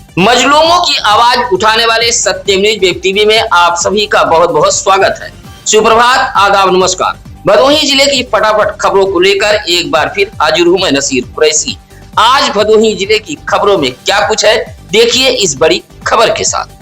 मजलूमों की आवाज उठाने वाले सत्यम न्यूज वेब टीवी में आप सभी का बहुत बहुत स्वागत है। सुप्रभात, आदाब, नमस्कार। भदोही जिले की फटाफट खबरों को लेकर एक बार फिर हाजिर हूं मैं नसीर कुरैशी। आज भदोही जिले की खबरों में क्या कुछ है, देखिए इस बड़ी खबर के साथ।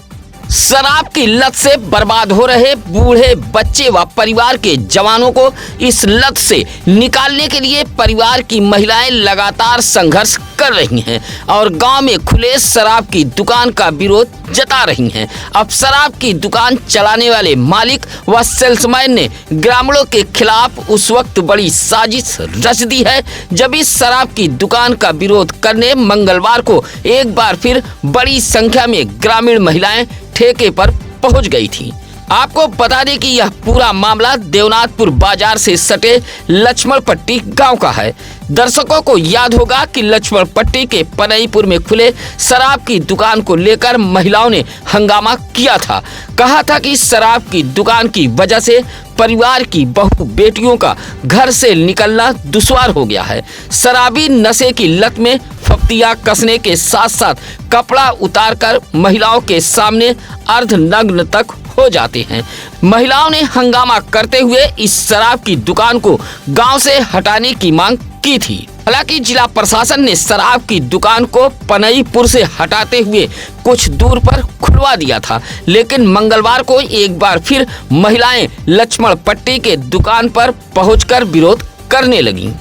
शराब की लत से बर्बाद हो रहे बूढ़े, बच्चे व परिवार के जवानों को इस लत से निकालने के लिए परिवार की महिलाएं लगातार संघर्ष कर रही हैं और गांव में खुले शराब की दुकान का विरोध जता रही हैं। अब शराब की दुकान चलाने वाले मालिक व सेल्समैन ने ग्रामीणों के खिलाफ उस वक्त बड़ी साजिश रच दी है जब इस शराब की दुकान का विरोध करने मंगलवार को एक बार फिर बड़ी संख्या में ग्रामीण महिलाएं ठेके पर पहुंच गई थी। आपको बता दें कि यह पूरा मामला देवनाथपुर बाजार से सटे लक्ष्मण पट्टी गांव का है। दर्शकों को याद होगा कि लक्ष्मण पट्टी के पनईपुर में खुले शराब की दुकान को लेकर महिलाओं ने हंगामा किया था। कहा था कि शराब की दुकान की वजह से परिवार की बहू बेटियों का घर से निकलना दुश्वार हो गया है। शराबी नशे की लत में फप्तियां कसने के साथ साथ कपड़ा उतारकर महिलाओं के सामने अर्धनग्न तक हो जाते हैं। महिलाओं ने हंगामा करते हुए इस शराब की दुकान को गांव से हटाने की मांग की थी। हालांकि जिला प्रशासन ने शराब की दुकान को पनईपुर से हटाते हुए कुछ दूर पर खुलवा दिया था, लेकिन मंगलवार को एक बार फिर महिलाएं लक्ष्मण पट्टी के दुकान पर पहुंचकर विरोध करने लगीं।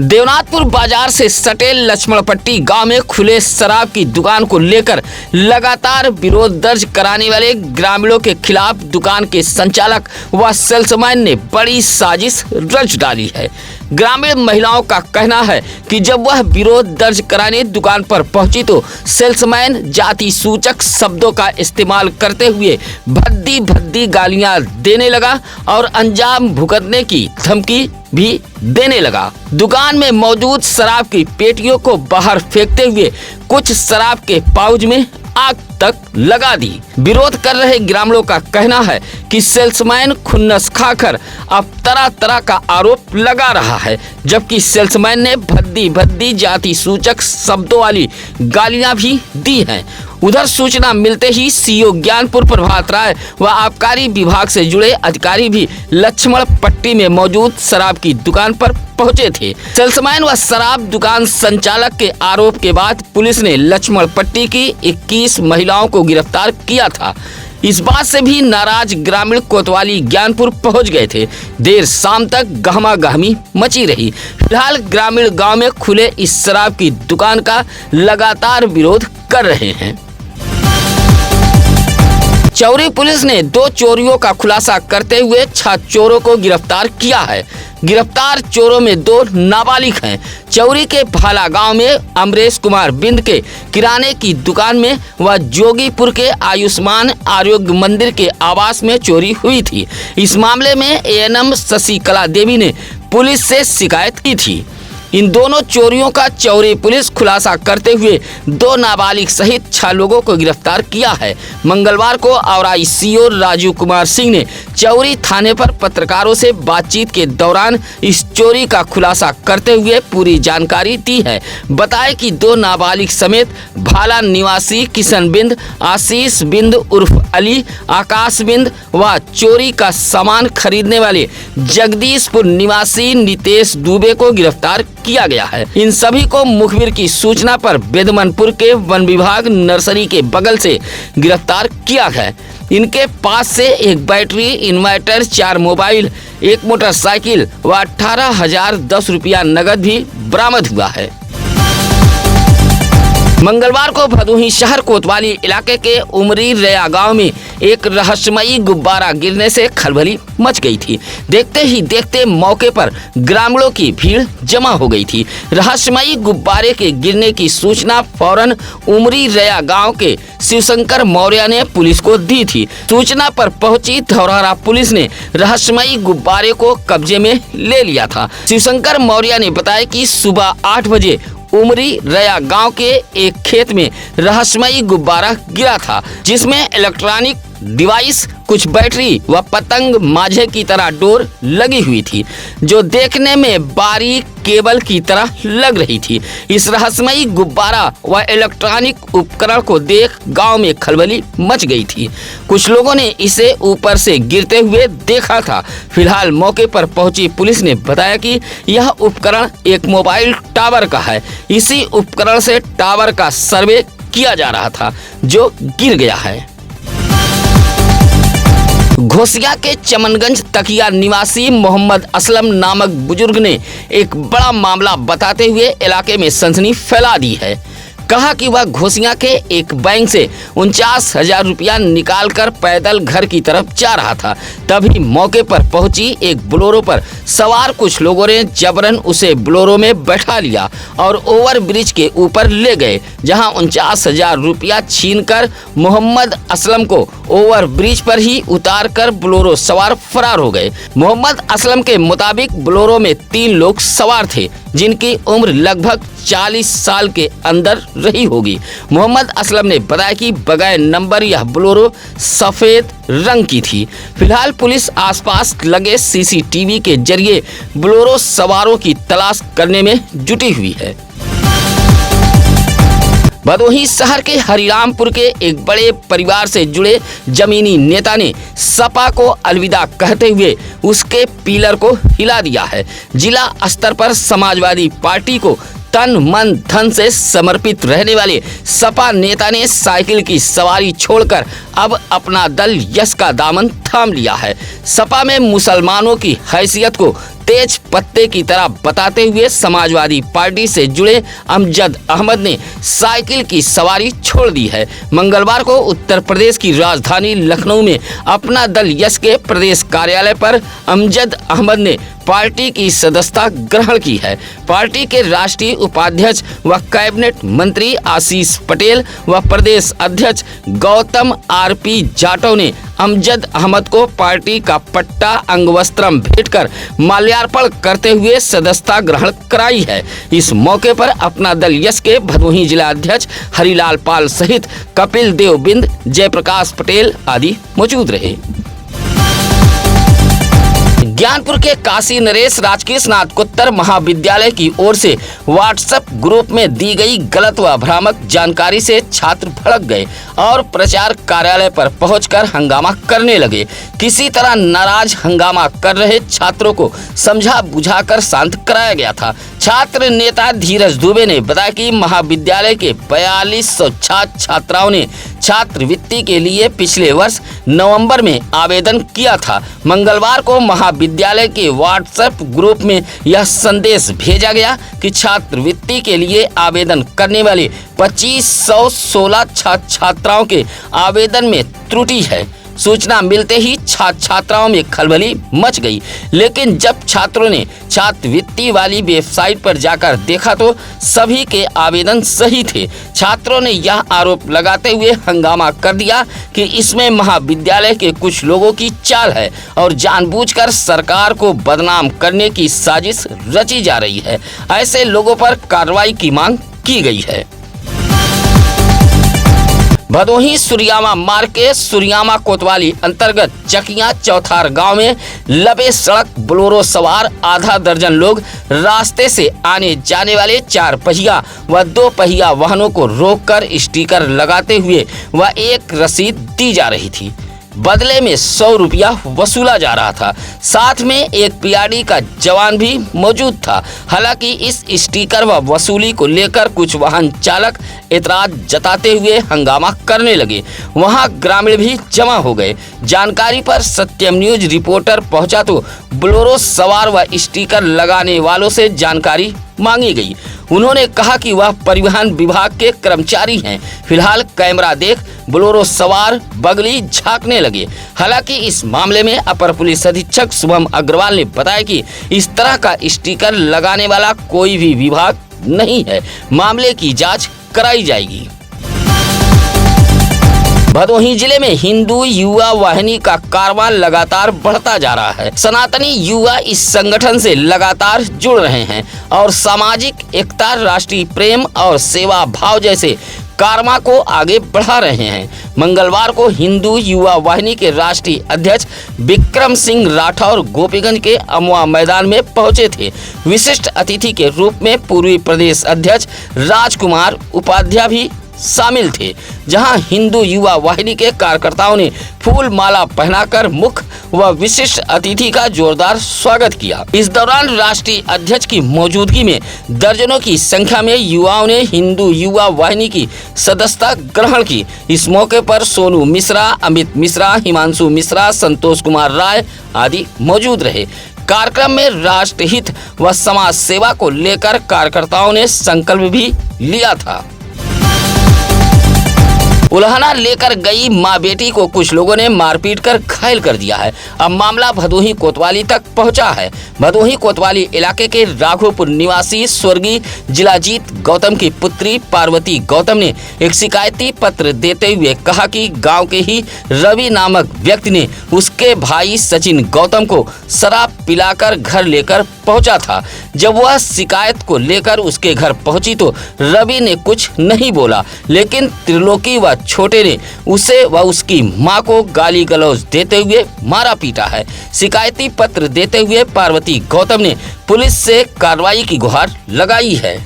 देवनाथपुर बाजार से सटे लक्ष्मण पट्टी गांव में खुले शराब की दुकान को लेकर लगातार विरोध दर्ज कराने वाले ग्रामीणों के खिलाफ दुकान के संचालक व सेल्समैन ने बड़ी साजिश रच डाली है। ग्रामीण महिलाओं का कहना है कि जब वह विरोध दर्ज कराने दुकान पर पहुंची तो सेल्समैन जाति सूचक शब्दों का इस्तेमाल करते हुए भद्दी भद्दी गालियां देने लगा और अंजाम भुगतने की धमकी भी देने लगा। दुकान में मौजूद शराब की पेटियों को बाहर फेंकते हुए कुछ शराब के पाउच में आग तक लगा दी। विरोध कर रहे ग्रामीणों का कहना है कि सेल्समैन खुन्नस खाकर अब तरह तरह का आरोप लगा रहा है, जबकि सेल्समैन ने भद्दी भद्दी जाति सूचक शब्दों वाली गालियां भी दी हैं। उधर सूचना मिलते ही सीओ ज्ञानपुर प्रभात राय व आबकारी विभाग से जुड़े अधिकारी भी लक्ष्मण पट्टी में मौजूद शराब की दुकान पर पहुंचे थे। सेल्समैन व शराब दुकान संचालक के आरोप के बाद पुलिस ने लक्ष्मण पट्टी की 21 महिलाओं को गिरफ्तार किया था। इस बात से भी नाराज ग्रामीण कोतवाली ज्ञानपुर पहुंच गए थे। देर शाम तक गहमा गहमी मची रही। फिलहाल ग्रामीण गांव में खुले इस शराब की दुकान का लगातार विरोध कर रहे हैं। चौरी पुलिस ने 2 चोरियों का खुलासा करते हुए 6 चोरों को गिरफ्तार किया है। गिरफ्तार चोरों में 2 नाबालिग हैं। चौरी के भाला गांव में अमरेश कुमार बिंद के किराने की दुकान में व जोगीपुर के आयुष्मान आरोग्य मंदिर के आवास में चोरी हुई थी। इस मामले में एएनएम शशिकला देवी ने पुलिस से शिकायत की थी। इन दोनों चोरियों का चौरी पुलिस खुलासा करते हुए 2 नाबालिग सहित 6 लोगों को गिरफ्तार किया है। मंगलवार को औराई सीओ राजू कुमार सिंह ने चौरी थाने पर पत्रकारों से बातचीत के दौरान इस चोरी का खुलासा करते हुए पूरी जानकारी दी है। बताया कि 2 नाबालिग समेत भाला निवासी किशन बिंद, आशीष बिंद उर्फ अली, आकाश बिंद व चोरी का सामान खरीदने वाले जगदीशपुर निवासी नितेश दुबे को गिरफ्तार किया गया है। इन सभी को मुखबिर की सूचना पर बेदमनपुर के वन विभाग नर्सरी के बगल से गिरफ्तार किया है। इनके पास से एक बैटरी, इन्वर्टर, 4 मोबाइल, 1 मोटरसाइकिल व 18,010 रुपया नगद भी बरामद हुआ है। मंगलवार को भदोही शहर कोतवाली इलाके के उमरी रया गांव में एक रहस्यमयी गुब्बारा गिरने से खलबली मच गई थी। देखते ही देखते मौके पर ग्रामीणों की भीड़ जमा हो गई थी। रहस्यमयी गुब्बारे के गिरने की सूचना फौरन उमरी रया गांव के शिवशंकर मौर्य ने पुलिस को दी थी। सूचना पर पहुंची धौरहरा पुलिस ने रहस्यमयी गुब्बारे को कब्जे में ले लिया था। शिवशंकर मौर्य ने बताया कि सुबह 8 बजे उमरी रया गांव के एक खेत में रहस्यमयी गुब्बारा गिरा था, जिसमें इलेक्ट्रॉनिक डिवाइस, कुछ बैटरी व पतंग माझे की तरह डोर लगी हुई थी जो देखने में बारीक केबल की तरह लग रही थी। इस रहस्यमयी गुब्बारा व इलेक्ट्रॉनिक उपकरण को देख गांव में खलबली मच गई थी। कुछ लोगों ने इसे ऊपर से गिरते हुए देखा था। फिलहाल मौके पर पहुंची पुलिस ने बताया कि यह उपकरण एक मोबाइल टावर का है। इसी उपकरण से टावर का सर्वे किया जा रहा था जो गिर गया है। घोसिया के चमनगंज तकिया निवासी मोहम्मद असलम नामक बुजुर्ग ने एक बड़ा मामला बताते हुए इलाके में सनसनी फैला दी है। कहा कि वह घोसिया के एक बैंक से 49,000 रुपया निकालकर पैदल घर की तरफ जा रहा था। तभी मौके पर पहुंची एक बोलेरो पर सवार कुछ लोगों ने जबरन उसे बोलेरो में बैठा लिया और ओवर ब्रिज के ऊपर ले गए, जहां 49,000 रुपया छीनकर मोहम्मद असलम को ओवर ब्रिज पर ही उतार कर बोलेरो सवार फरार हो गए। मोहम्मद असलम के मुताबिक बोलेरो में 3 लोग सवार थे जिनकी उम्र लगभग 40 साल के अंदर रही होगी। मोहम्मद असलम ने बताया कि बगैर नंबर यह बोलेरो सफेद रंग की थी। फिलहाल पुलिस आसपास लगे सीसीटीवी के जरिए बोलेरो सवारों की तलाश करने में जुटी हुई है। भदोही शहर के हरिरामपुर के एक बड़े परिवार से जुड़े जमीनी नेता ने सपा को अलविदा कहते हुए उसके पिलर को हिला दिया है। जिला स्तर पर समाजवादी पार्टी को तन मन धन से समर्पित रहने वाले सपा नेता ने साइकिल की सवारी छोड़कर अब अपना दल यश का दामन थाम लिया है। सपा में मुसलमानों की हैसियत को तेज पत्ते की तरह बताते हुए समाजवादी पार्टी से जुड़े अमजद अहमद ने साइकिल की सवारी छोड़ दी है। मंगलवार को उत्तर प्रदेश की राजधानी लखनऊ में अपना दल यश के प्रदेश कार्यालय पर अमजद अहमद ने पार्टी की सदस्यता ग्रहण की है। पार्टी के राष्ट्रीय उपाध्यक्ष व कैबिनेट मंत्री आशीष पटेल व प्रदेश अध्यक्ष गौतम आरपी जाटव ने अमजद अहमद को पार्टी का पट्टा अंगवस्त्रम भेंट कर माल्यार्पण करते हुए सदस्यता ग्रहण कराई है। इस मौके पर अपना दल यश के भदोही जिला अध्यक्ष हरिलाल पाल सहित कपिल देव बिंद, जयप्रकाश पटेल आदि मौजूद रहे। ज्ञानपुर के काशी नरेश राजकीय स्नातकोत्तर महाविद्यालय की ओर से व्हाट्सएप ग्रुप में दी गई गलत व भ्रामक जानकारी से छात्र भड़क गए और प्रचार कार्यालय पर पहुंचकर हंगामा करने लगे। किसी तरह नाराज हंगामा कर रहे छात्रों को समझा बुझाकर शांत कराया गया था। छात्र नेता धीरज दुबे ने बताया कि महाविद्यालय के 4200 छात्र छात्राओं ने छात्रवृत्ति के लिए पिछले वर्ष नवंबर में आवेदन किया था। मंगलवार को महाविद्यालय के व्हाट्सएप ग्रुप में यह संदेश भेजा गया कि छात्रवृत्ति के लिए आवेदन करने वाले 2516 छात्र छात्राओं के आवेदन में त्रुटि है। सूचना मिलते ही छात्र छात्राओं में खलबली मच गई, लेकिन जब छात्रों ने छात्रवृत्ति वाली वेबसाइट पर जाकर देखा तो सभी के आवेदन सही थे। छात्रों ने यह आरोप लगाते हुए हंगामा कर दिया कि इसमें महाविद्यालय के कुछ लोगों की चाल है और जानबूझकर सरकार को बदनाम करने की साजिश रची जा रही है। ऐसे लोगों पर कार्रवाई की मांग की गई है। भदोही सुरियामा मार्ग के सुरियामा कोतवाली अंतर्गत चकिया चौथार गांव में लबे सड़क बोलेरो सवार आधा दर्जन लोग रास्ते से आने जाने वाले 4 पहिया व 2 पहिया वाहनों को रोककर स्टिकर लगाते हुए व एक रसीद दी जा रही थी। बदले में 100 रुपया वसूला जा रहा था। साथ में एक पीआरडी का जवान भी मौजूद था। हालांकि इस स्टिकर व वसूली को लेकर कुछ वाहन चालक एतराज जताते हुए हंगामा करने लगे। वहां ग्रामीण भी जमा हो गए। जानकारी पर सत्यम न्यूज रिपोर्टर पहुंचा तो बोलेरो सवार व स्टिकर लगाने वालों से जानकारी मांगी गई। उन्होंने कहा कि वह परिवहन विभाग के कर्मचारी हैं। फिलहाल कैमरा देख बोलेरो सवार बगली झांकने लगे। हालांकि इस मामले में अपर पुलिस अधीक्षक शुभम अग्रवाल ने बताया कि इस तरह का स्टिकर लगाने वाला कोई भी विभाग नहीं है। मामले की जांच कराई जाएगी। भदोही जिले में हिंदू युवा वाहिनी का कारवां लगातार बढ़ता जा रहा है। सनातनी युवा इस संगठन से लगातार जुड़ रहे हैं और सामाजिक एकता, राष्ट्रीय प्रेम और सेवा भाव जैसे कारमा को आगे बढ़ा रहे हैं। मंगलवार को हिंदू युवा वाहिनी के राष्ट्रीय अध्यक्ष विक्रम सिंह राठौर गोपीगंज के अमवा मैदान में पहुंचे थे। विशिष्ट अतिथि के रूप में पूर्वी प्रदेश अध्यक्ष राजकुमार उपाध्याय भी शामिल थे, जहां हिंदू युवा वाहिनी के कार्यकर्ताओं ने फूल माला पहनाकर मुख्य व विशिष्ट अतिथि का जोरदार स्वागत किया। इस दौरान राष्ट्रीय अध्यक्ष की मौजूदगी में दर्जनों की संख्या में युवाओं ने हिंदू युवा वाहिनी की सदस्यता ग्रहण की। इस मौके पर सोनू मिश्रा, अमित मिश्रा, हिमांशु मिश्रा, संतोष कुमार राय आदि मौजूद रहे। कार्यक्रम में राष्ट्रहित व समाज सेवा को लेकर कार्यकर्ताओं ने संकल्प भी लिया था। उल्हाना लेकर गई मां बेटी को कुछ लोगों ने मारपीट कर घायल कर दिया है। अब मामला भदोही कोतवाली तक पहुंचा है। भदोही कोतवाली इलाके के राघोपुर निवासी स्वर्गीय जिलाजीत गौतम की पुत्री पार्वती गौतम ने एक शिकायती पत्र देते हुए कहा कि गांव के ही रवि नामक व्यक्ति ने उसके भाई सचिन गौतम को शराब पिलाकर घर लेकर पहुंचा था। जब वह शिकायत को लेकर उसके घर पहुंची तो रवि ने कुछ नहीं बोला, लेकिन त्रिलोकी व छोटे ने उसे व उसकी मां को गाली गलौज देते हुए मारा पीटा है। शिकायती पत्र देते हुए पार्वती गौतम ने पुलिस से कार्रवाई की गुहार लगाई है।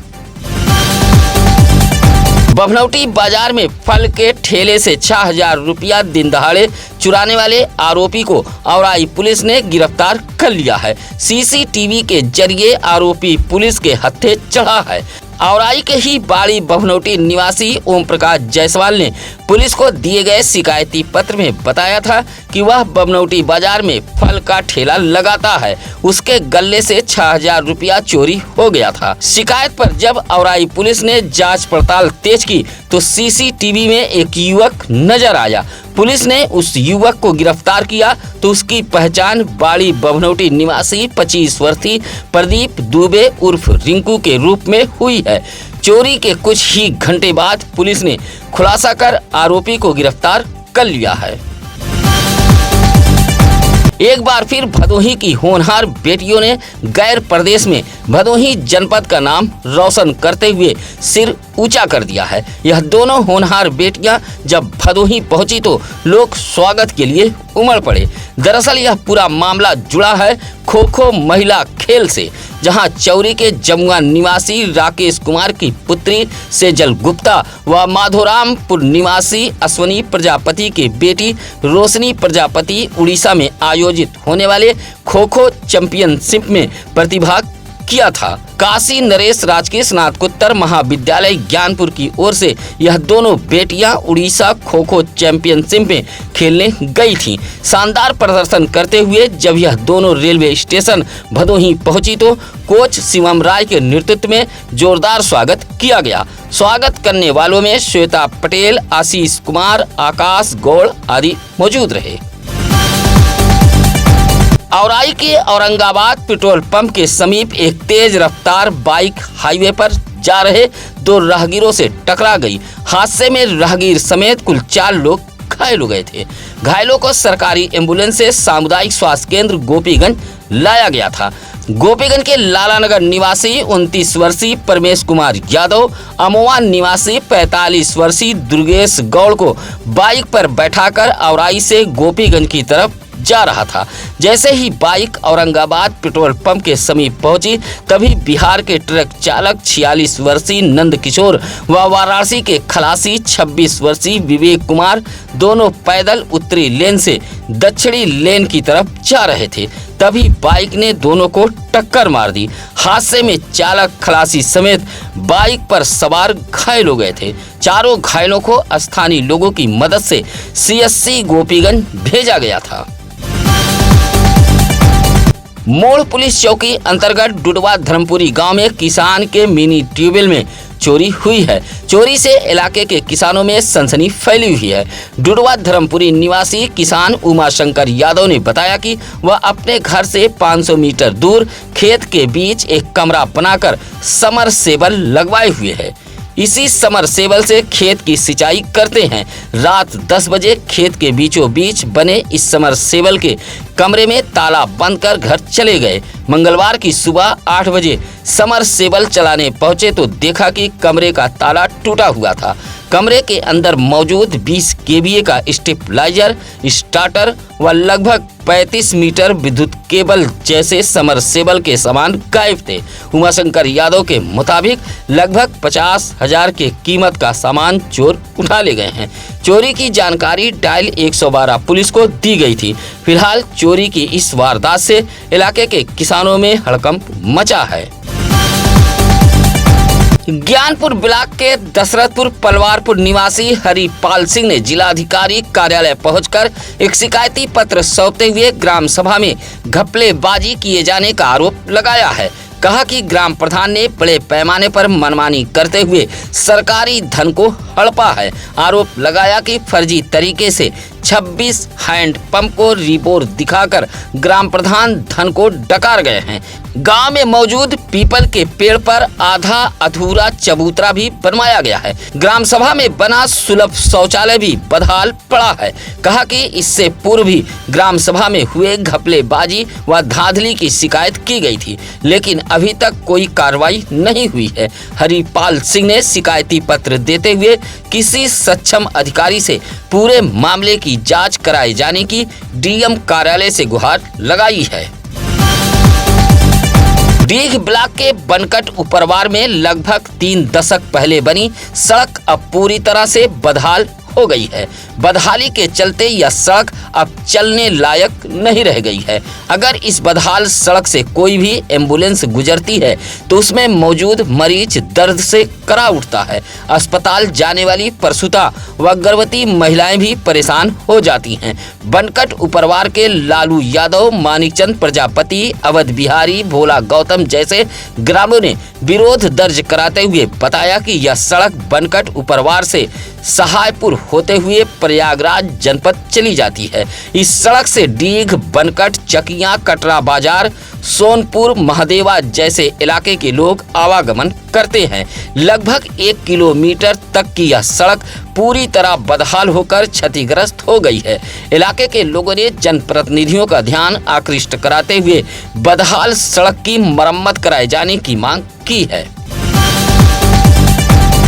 बभनौटी बाजार में फल के ठेले से 6000 रुपया दिन दहाड़े चुराने वाले आरोपी को औराई पुलिस ने गिरफ्तार कर लिया है। सीसीटीवी के जरिए आरोपी पुलिस के हत्थे चढ़ा है। औराई के ही बाड़ी बभनौटी निवासी ओम प्रकाश जायसवाल ने पुलिस को दिए गए शिकायती पत्र में बताया था कि वह बभनौटी बाजार में फल का ठेला लगाता है। उसके गल्ले से 6000 रुपया चोरी हो गया था। शिकायत पर जब औराई पुलिस ने जांच पड़ताल तेज की तो सीसीटीवी में एक युवक नजर आया। पुलिस ने उस युवक को गिरफ्तार किया तो उसकी पहचान बाड़ी बभनौटी निवासी 25 वर्षीय प्रदीप दुबे उर्फ रिंकू के रूप में हुई है। चोरी के कुछ ही घंटे बाद पुलिस ने खुलासा कर आरोपी को गिरफ्तार कर लिया है। एक बार फिर भदोही की होनहार बेटियों ने गैर प्रदेश में भदोही जनपद का नाम रोशन करते हुए सिर ऊंचा कर दिया है। यह दोनों होनहार बेटियां जब भदोही पहुंची तो लोग स्वागत के लिए उमड़ पड़े। दरअसल यह पूरा मामला जुड़ा है खो खो महिला खेल से, जहां चौरी के जमुआ निवासी राकेश कुमार की पुत्री सेजल गुप्ता व माधोरामपुर निवासी अश्वनी प्रजापति की बेटी रोशनी प्रजापति उड़ीसा में आयोजित होने वाले खो खो चैंपियनशिप में प्रतिभाग किया था। काशी नरेश राजकीय स्नातकोत्तर महाविद्यालय ज्ञानपुर की ओर से यह दोनों बेटियां उड़ीसा खो खो चैंपियनशिप में खेलने गई थीं। शानदार प्रदर्शन करते हुए जब यह दोनों रेलवे स्टेशन भदोही पहुंची तो कोच शिवम राय के नेतृत्व में जोरदार स्वागत किया गया। स्वागत करने वालों में श्वेता पटेल, आशीष कुमार, आकाश गौड़ आदि मौजूद रहे। औराई के औरंगाबाद पेट्रोल पंप के समीप एक तेज रफ्तार बाइक हाईवे पर जा रहे दो राहगीरों से टकरा गई। हादसे में राहगीर समेत कुल 4 लोग घायल हो गए थे। घायलों को सरकारी एम्बुलेंस से सामुदायिक स्वास्थ्य केंद्र गोपीगंज लाया गया था। गोपीगंज के लालानगर निवासी 29 वर्षीय परमेश कुमार यादव, अमोवा निवासी 45 वर्षीय दुर्गेश गौड़ को बाइक पर बैठाकर औराई से गोपीगंज की तरफ जा रहा था। जैसे ही बाइक औरंगाबाद पेट्रोल पंप के समीप पहुंची तभी बिहार के ट्रक चालक 46 वर्षीय नंद किशोर व वाराणसी के खलासी 26 वर्षीय विवेक कुमार दोनों पैदल उत्तरी लेन से दक्षिणी लेन की तरफ जा रहे थे। तभी बाइक ने दोनों को टक्कर मार दी। हादसे में चालक, खलासी समेत बाइक पर सवार घायल हो गए थे। चारों घायलों को स्थानीय लोगों की मदद से सीएससी गोपीगंज भेजा गया था। मोड़ पुलिस चौकी अंतर्गत डुडवा धर्मपुरी गांव में किसान के मिनी ट्यूबवेल में चोरी हुई है। चोरी से इलाके के किसानों में सनसनी फैली हुई है। डुडवा धर्मपुरी निवासी किसान उमाशंकर यादव ने बताया कि वह अपने घर से 500 मीटर दूर खेत के बीच एक कमरा बनाकर समरसेबल लगवाए हुए है। इसी समरसेबल से खेत की सिंचाई करते हैं। रात 10 बजे खेत के बीचों बीच बने इस समरसेबल के कमरे में ताला बंद कर घर चले गए। मंगलवार की सुबह 8 बजे समरसेबल चलाने पहुंचे तो देखा कि कमरे का ताला टूटा हुआ था। कमरे के अंदर मौजूद 20 केवीए का स्टेबलाइजर, स्टार्टर व लगभग 35 मीटर विद्युत केबल जैसे समरसेबल के सामान गायब थे। उमाशंकर यादव के मुताबिक लगभग 50,000 के कीमत का सामान चोर उठा ले गए हैं। चोरी की जानकारी डायल 112 पुलिस को दी गई थी। फिलहाल चोरी की इस वारदात से इलाके के किसानों में हड़कंप मचा है। ज्ञानपुर ब्लॉक के दशरथपुर पलवारपुर निवासी हरिपाल सिंह ने जिलाधिकारी कार्यालय पहुंचकर एक शिकायती पत्र सौंपते हुए ग्राम सभा में घपलेबाजी किए जाने का आरोप लगाया है। कहा कि ग्राम प्रधान ने बड़े पैमाने पर मनमानी करते हुए सरकारी धन को हड़पा है। आरोप लगाया कि फर्जी तरीके से 26 हैंड पंप को रिपोर्ट दिखाकर ग्राम प्रधान धन को डकार गए हैं। गांव में मौजूद पीपल के पेड़ पर आधा अधूरा चबूतरा भी बनवाया गया है। ग्राम सभा में बना सुलभ शौचालय भी बदहाल पड़ा है। कहा कि इससे पूर्व भी ग्राम सभा में हुए घपलेबाजी व धांधली की शिकायत की गई थी, लेकिन अभी तक कोई कार्रवाई नहीं हुई है। हरिपाल सिंह ने शिकायती पत्र देते हुए किसी सक्षम अधिकारी से पूरे मामले की जांच कराए जाने की डीएम कार्यालय से गुहार लगाई है। डीग ब्लॉक के बनकट उपरवार में लगभग 3 दशक पहले बनी सड़क अब पूरी तरह से बदहाल हो गई है। बदहाली के चलते यह सड़क अब चलने लायक नहीं रह गई है। अगर इस बदहाल सड़क से कोई भी एम्बुलेंस गुजरती है तो उसमें मौजूद मरीज दर्द से करा उठता है। अस्पताल जाने वाली प्रसूता व गर्भवती महिलाएं भी परेशान हो जाती हैं। बनकट उपरवार के लालू यादव, मानिकचंद प्रजापति, अवध बिहारी, भोला गौतम जैसे ग्रामीणों ने विरोध दर्ज कराते हुए बताया कि यह सड़क बनकट उपरवार से सहायपुर होते हुए प्रयागराज जनपद चली जाती है। इस सड़क से डीग, बनकट, चकिया, कटरा बाजार, सोनपुर, महादेवा जैसे इलाके के लोग आवागमन करते हैं। लगभग 1 किलोमीटर तक की यह सड़क पूरी तरह बदहाल होकर क्षतिग्रस्त हो गई है। इलाके के लोगों ने जनप्रतिनिधियों का ध्यान आकृष्ट कराते हुए बदहाल सड़क की मरम्मत कराए जाने की मांग की है।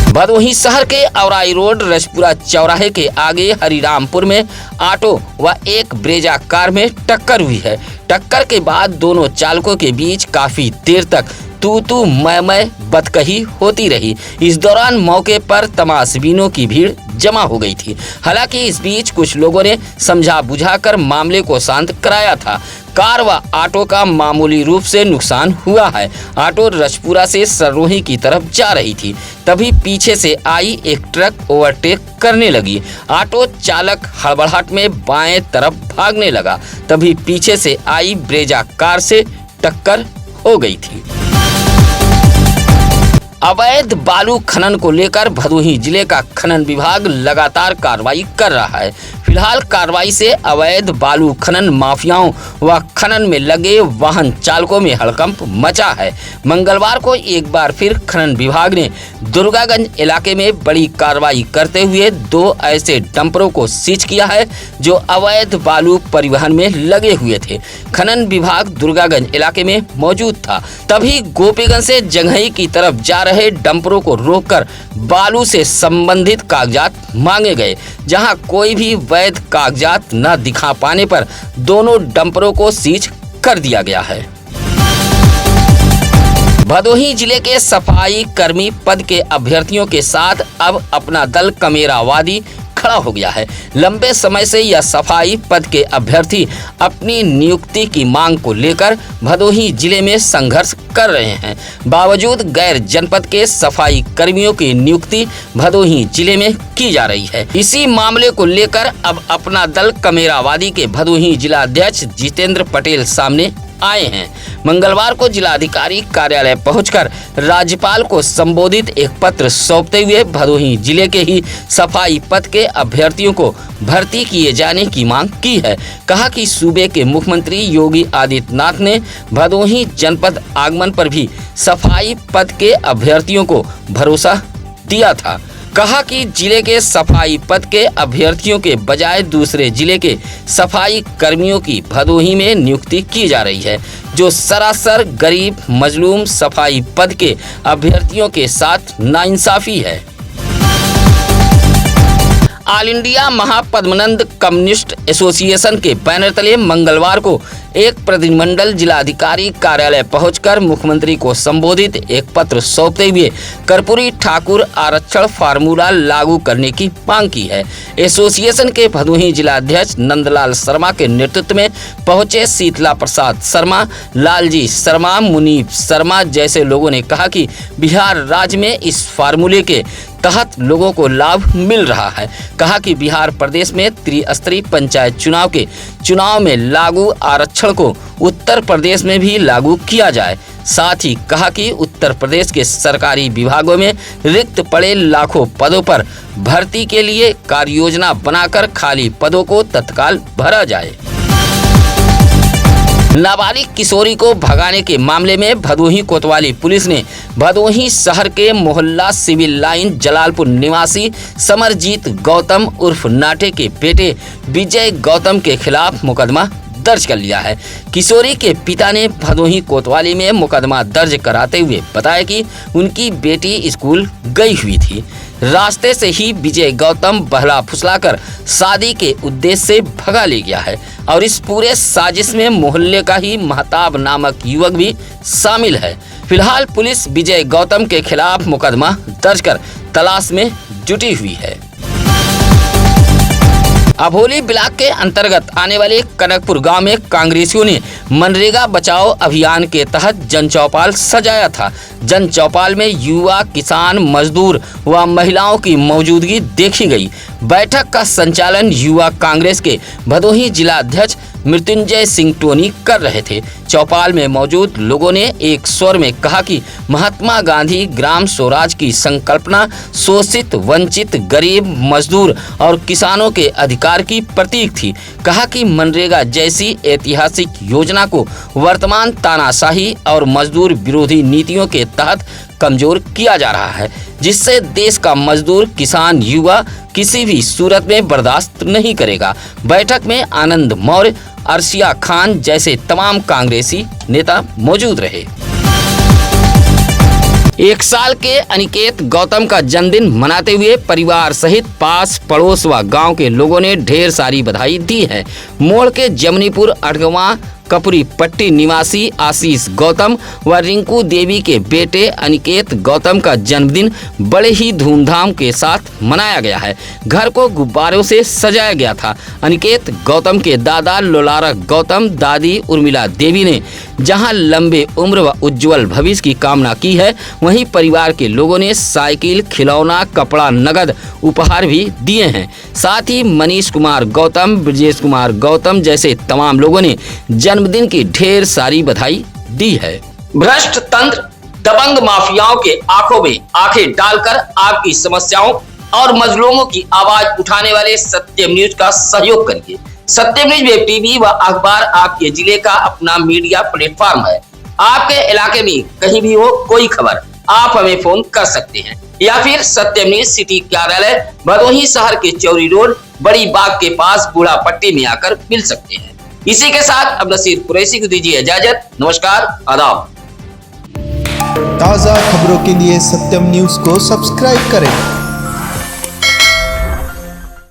भदोही शहर के औराई रोड रजपुरा चौराहे के आगे हरिरामपुर में ऑटो व एक ब्रेजा कार में टक्कर हुई है। टक्कर के बाद दोनों चालकों के बीच काफी देर तक तू मैं बतकही होती रही। इस दौरान मौके पर तमाशबीनों की भीड़ जमा हो गई थी। हालांकि इस बीच कुछ लोगों ने समझा बुझाकर मामले को शांत कराया था। कार व ऑटो का मामूली रूप से नुकसान हुआ है। ऑटो रजपुरा से सरोही की तरफ जा रही थी, तभी पीछे से आई एक ट्रक ओवरटेक करने लगी। ऑटो चालक हड़बड़ाहट में बाएं तरफ भागने लगा, तभी पीछे से आई ब्रेजा कार से टक्कर हो गई थी। अवैध बालू खनन को लेकर भदोही जिले का खनन विभाग लगातार कार्रवाई कर रहा है। फिलहाल कार्रवाई से अवैध बालू खनन माफियाओं व खनन में लगे वाहन चालकों में हड़कंप मचा है। मंगलवार को एक बार फिर खनन विभाग ने दुर्गागंज इलाके में बड़ी कार्रवाई करते हुए 2 ऐसे डंपरों को सीज किया है जो अवैध बालू परिवहन में लगे हुए थे। खनन विभाग दुर्गागंज इलाके में मौजूद था, तभी गोपीगंज से जंघई की तरफ जा रहे डंपरों को रोककर बालू से संबंधित कागजात मांगे गए। जहां कोई भी वैध कागजात न दिखा पाने पर दोनों डंपरों को सीज कर दिया गया है। भदोही जिले के सफाई कर्मी पद के अभ्यर्थियों के साथ अब अपना दल कमेरावादी खड़ा हो गया है। लंबे समय से यह सफाई पद के अभ्यर्थी अपनी नियुक्ति की मांग को लेकर भदोही जिले में संघर्ष कर रहे हैं। बावजूद गैर जनपद के सफाई कर्मियों की नियुक्ति भदोही जिले में की जा रही है। इसी मामले को लेकर अब अपना दल कमेरावादी के भदोही जिलाध्यक्ष जितेंद्र पटेल सामने आए हैं। मंगलवार को जिलाधिकारी कार्यालय पहुंचकर राज्यपाल को संबोधित एक पत्र सौंपते हुए भदोही जिले के ही सफाई पद के अभ्यर्थियों को भर्ती किए जाने की मांग की है। कहा कि सूबे के मुख्यमंत्री योगी आदित्यनाथ ने भदोही जनपद आगमन पर भी सफाई पद के अभ्यर्थियों को भरोसा दिया था। कहा कि जिले के सफाई पद के अभ्यर्थियों के बजाय दूसरे जिले के सफाई कर्मियों की भदोही में नियुक्ति की जा रही है, जो सरासर गरीब मजलूम सफाई पद के अभ्यर्थियों के साथ नाइंसाफी है। All India Mahapadmanand communist association के बैनर तले मंगलवार को एक प्रतिनिधिमंडल जिलाधिकारी कार्यालय पहुंचकर मुख्यमंत्री को संबोधित एक पत्र सौंपते हुए कर्पूरी ठाकुर आरक्षण फार्मूला लागू करने की मांग की है। एसोसिएशन के भदोही जिलाध्यक्ष नंदलाल शर्मा के नेतृत्व में पहुंचे शीतला प्रसाद शर्मा, लालजी शर्मा, मुनीब शर्मा जैसे लोगों ने कहा कि बिहार राज्य में इस फार्मूले के तहत लोगों को लाभ मिल रहा है। कहा कि बिहार प्रदेश में त्रिस्तरीय पंचायत चुनाव में लागू आरक्षण को उत्तर प्रदेश में भी लागू किया जाए। साथ ही कहा कि उत्तर प्रदेश के सरकारी विभागों में रिक्त पड़े लाखों पदों पर भर्ती के लिए कार्य योजना बनाकर खाली पदों को तत्काल भरा जाए। नाबालिग किशोरी को भगाने के मामले में भदोही कोतवाली पुलिस ने भदोही शहर के मोहल्ला सिविल लाइन जलालपुर निवासी समरजीत गौतम उर्फ नाटे के बेटे विजय गौतम के खिलाफ मुकदमा दर्ज कर लिया है। किशोरी के पिता ने भदोही कोतवाली में मुकदमा दर्ज कराते हुए बताया कि उनकी बेटी स्कूल गई हुई थी। रास्ते से ही विजय गौतम बहला फुसलाकर शादी के उद्देश्य से भगा ले गया है और इस पूरे साजिश में मोहल्ले का ही महताब नामक युवक भी शामिल है। फिलहाल पुलिस विजय गौतम के खिलाफ मुकदमा दर्ज कर तलाश में जुटी हुई है। अभोली ब्लॉक के अंतर्गत आने वाले कनकपुर गांव में कांग्रेसियों ने मनरेगा बचाओ अभियान के तहत जन चौपाल सजाया था। जन चौपाल में युवा, किसान, मजदूर व महिलाओं की मौजूदगी देखी गई। बैठक का संचालन युवा कांग्रेस के भदोही जिलाध्यक्ष मृत्युंजय सिंह टोनी कर रहे थे। चौपाल में मौजूद लोगों ने एक स्वर में कहा कि महात्मा गांधी ग्राम स्वराज की संकल्पना शोषित, वंचित, गरीब, मजदूर और किसानों के अधिकार की प्रतीक थी। कहा कि मनरेगा जैसी ऐतिहासिक योजना को वर्तमान तानाशाही और मजदूर विरोधी नीतियों के तहत कमजोर किया जा रहा है, जिससे देश का मजदूर, किसान, युवा किसी भी सूरत में बर्दाश्त नहीं करेगा। बैठक में आनंद मौर्य, अर्शिया खान जैसे तमाम कांग्रेसी नेता मौजूद रहे। 1 साल के अनिकेत गौतम का जन्मदिन मनाते हुए परिवार सहित पास पड़ोस व गांव के लोगों ने ढेर सारी बधाई दी है। मोड़ के जमनीपुर अड़गवा कपुरी पट्टी निवासी आशीष गौतम व रिंकू देवी के बेटे अनिकेत गौतम का जन्मदिन बड़े ही धूमधाम के साथ मनाया गया है। घर को गुब्बारों से सजाया गया था। अनिकेत गौतम के दादा लोलारक गौतम, दादी उर्मिला देवी ने जहां लंबे उम्र व उज्जवल भविष्य की कामना की है, वहीं परिवार के लोगों ने साइकिल, खिलौना, कपड़ा, नगद उपहार भी दिए हैं। साथ ही मनीष कुमार गौतम, ब्रजेश कुमार गौतम जैसे तमाम लोगों ने जन्मदिन की ढेर सारी बधाई दी है। भ्रष्ट तंत्र, दबंग माफियाओं के आंखों में आंखें डालकर आपकी समस्याओं और मजलूमों की आवाज उठाने वाले सत्यम न्यूज का सहयोग करिए। सत्यम न्यूज वेब टीवी व अखबार आपके जिले का अपना मीडिया प्लेटफॉर्म है। आपके इलाके में कहीं भी हो कोई खबर, आप हमें फोन कर सकते हैं या फिर सत्यम न्यूज सिटी कार्यालय भदोही शहर के चौरी रोड बड़ी बाग के पास बूढ़ा पट्टी में आकर मिल सकते हैं। इसी के साथ अब नसीर कुरैशी को दीजिए इजाजत। नमस्कार, आदाब। ताज़ा खबरों के लिए सत्यम न्यूज को सब्सक्राइब करें